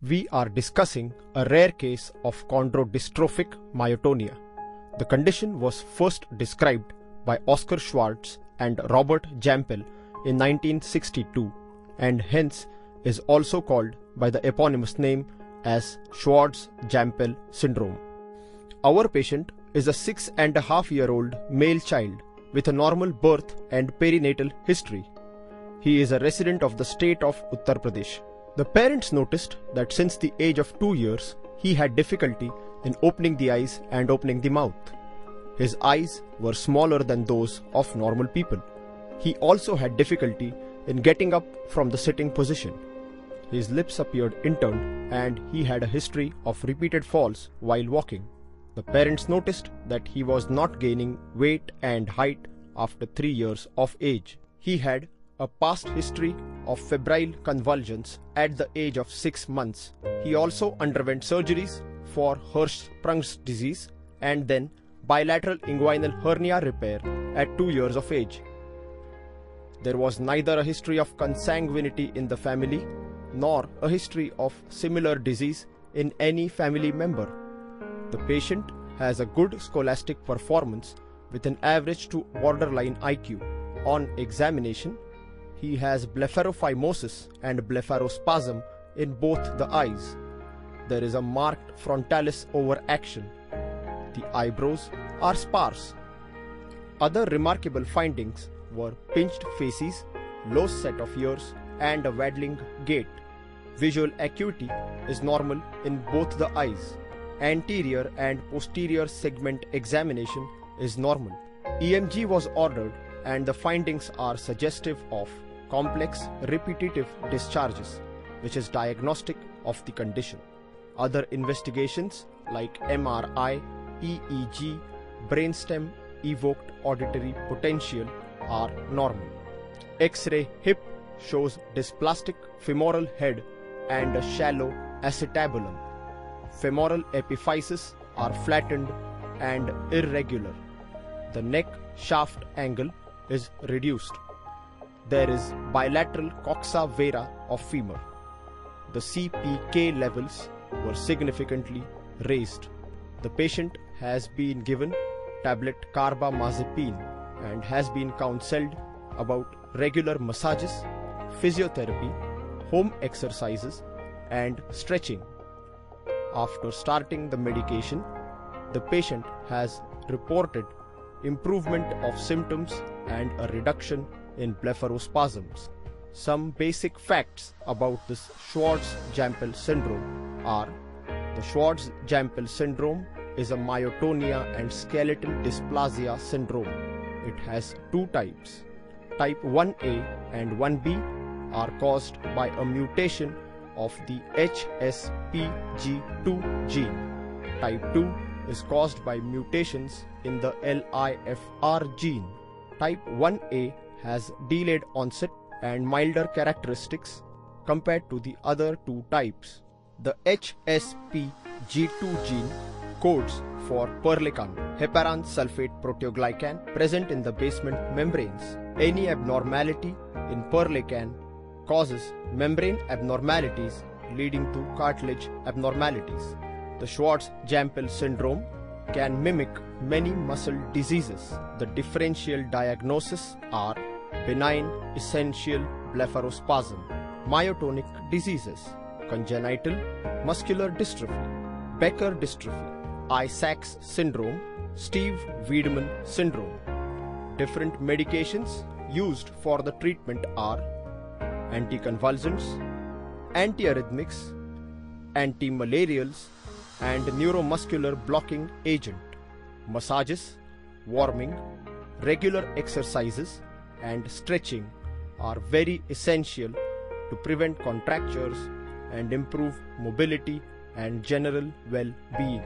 We are discussing a rare case of chondrodystrophic myotonia. The condition was first described by Oscar Schwartz and Robert Jampel in 1962 and hence is also called by the eponymous name as Schwartz-Jampel syndrome. Our patient is a 6.5-year-old male child with a normal birth and perinatal history. He is a resident of the state of Uttar Pradesh. The parents noticed that since the age of 2 years, he had difficulty in opening the eyes and opening the mouth. His eyes were smaller than those of normal people. He also had difficulty in getting up from the sitting position. His lips appeared inturned and he had a history of repeated falls while walking. The parents noticed that he was not gaining weight and height after 3 years of age. He had a past history of febrile convulsions at the age of 6 months. He also underwent surgeries for Hirschsprung's disease and then bilateral inguinal hernia repair at 2 years of age. There was neither a history of consanguinity in the family nor a history of similar disease in any family member. The patient has a good scholastic performance with an average to borderline IQ. On examination, he has blepharophimosis and blepharospasm in both the eyes. There is a marked frontalis overaction. The eyebrows are sparse. Other remarkable findings were pinched faces, low set of ears, and a waddling gait. Visual acuity is normal in both the eyes. Anterior and posterior segment examination is normal. EMG was ordered and the findings are suggestive of complex repetitive discharges, which is diagnostic of the condition. Other investigations like MRI, EEG, brainstem evoked auditory potential are normal. X-ray hip shows dysplastic femoral head and a shallow acetabulum. Femoral epiphyses are flattened and irregular. The neck shaft angle is reduced. There is bilateral coxa vara of femur. The CPK levels were significantly raised. The patient has been given tablet carbamazepine and has been counseled about regular massages, physiotherapy, home exercises, and stretching. After starting the medication, the patient has reported improvement of symptoms and a reduction in blepharospasms. Some basic facts about this Schwartz-Jampel syndrome are: the Schwartz-Jampel syndrome is a myotonia and skeletal dysplasia syndrome. It has two types. Type 1A and 1B are caused by a mutation of the HSPG2 gene. Type 2 is caused by mutations in the LIFR gene. Type 1A has delayed onset and milder characteristics compared to the other two types. The HSPG2 gene codes for perlecan, heparan sulfate proteoglycan, present in the basement membranes. Any abnormality in perlecan causes membrane abnormalities leading to cartilage abnormalities. The Schwartz-Jampel syndrome can mimic many muscle diseases. The differential diagnoses are benign essential blepharospasm, myotonic diseases, congenital muscular dystrophy, Becker dystrophy, Isaacs syndrome, Steve-Wiedemann syndrome. Different medications used for the treatment are anticonvulsants, antiarrhythmics, antimalarials, and neuromuscular blocking agent. Massages, warming, regular exercises, and stretching are very essential to prevent contractures and improve mobility and general well-being.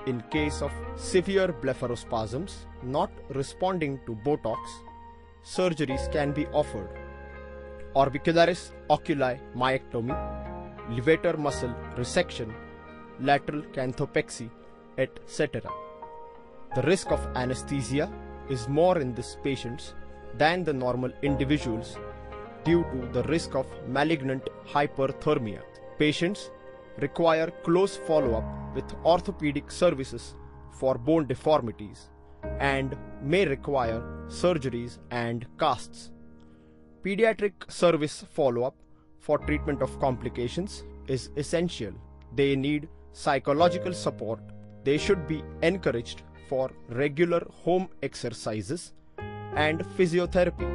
In case of severe blepharospasms not responding to Botox, surgeries can be offered: orbicularis oculi myectomy, levator muscle resection, lateral canthopexy, etc. The risk of anesthesia is more in these patients than the normal individuals due to the risk of malignant hyperthermia. Patients require close follow-up with orthopedic services for bone deformities and may require surgeries and casts. Pediatric service follow-up for treatment of complications is essential. They need psychological support. They should be encouraged for regular home exercises and physiotherapy.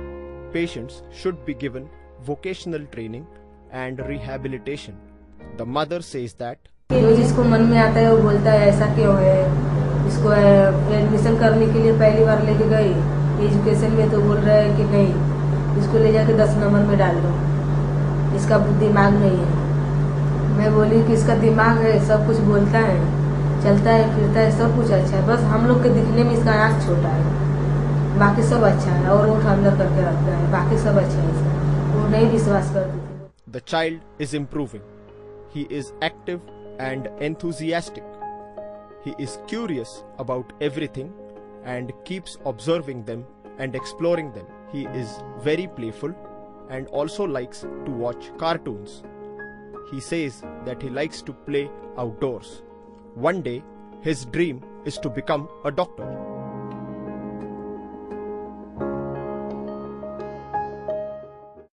Patients should be given vocational training and rehabilitation. The mother says that जिसको मन में आता है वो बोलता है ऐसा क्यों है, इसको एडमिशन करने के लिए पहली बार लेके गई एजुकेशन में तो बोल रहा है कि नहीं इसको ले जाके 10 नंबर में डाल दो, इसका दिमाग नहीं है। मैं बोली कि इसका दिमाग है, सब कुछ बोलता है, चलता है फिरता है, सब कुछ अच्छा है, बस हम लोग के दिखने में इसका आँख छोटा है, बाकी सब अच्छा है और ओठ अंदर करके रखता है, बाकी सब अच्छा है इसका, वो नहीं विश्वास करती थी। the child is improving. He is active and enthusiastic. He is curious about everything and keeps observing them and exploring them. He is very playful and also likes to watch cartoons. He says that he likes to play outdoors. One day, his dream is to become a doctor.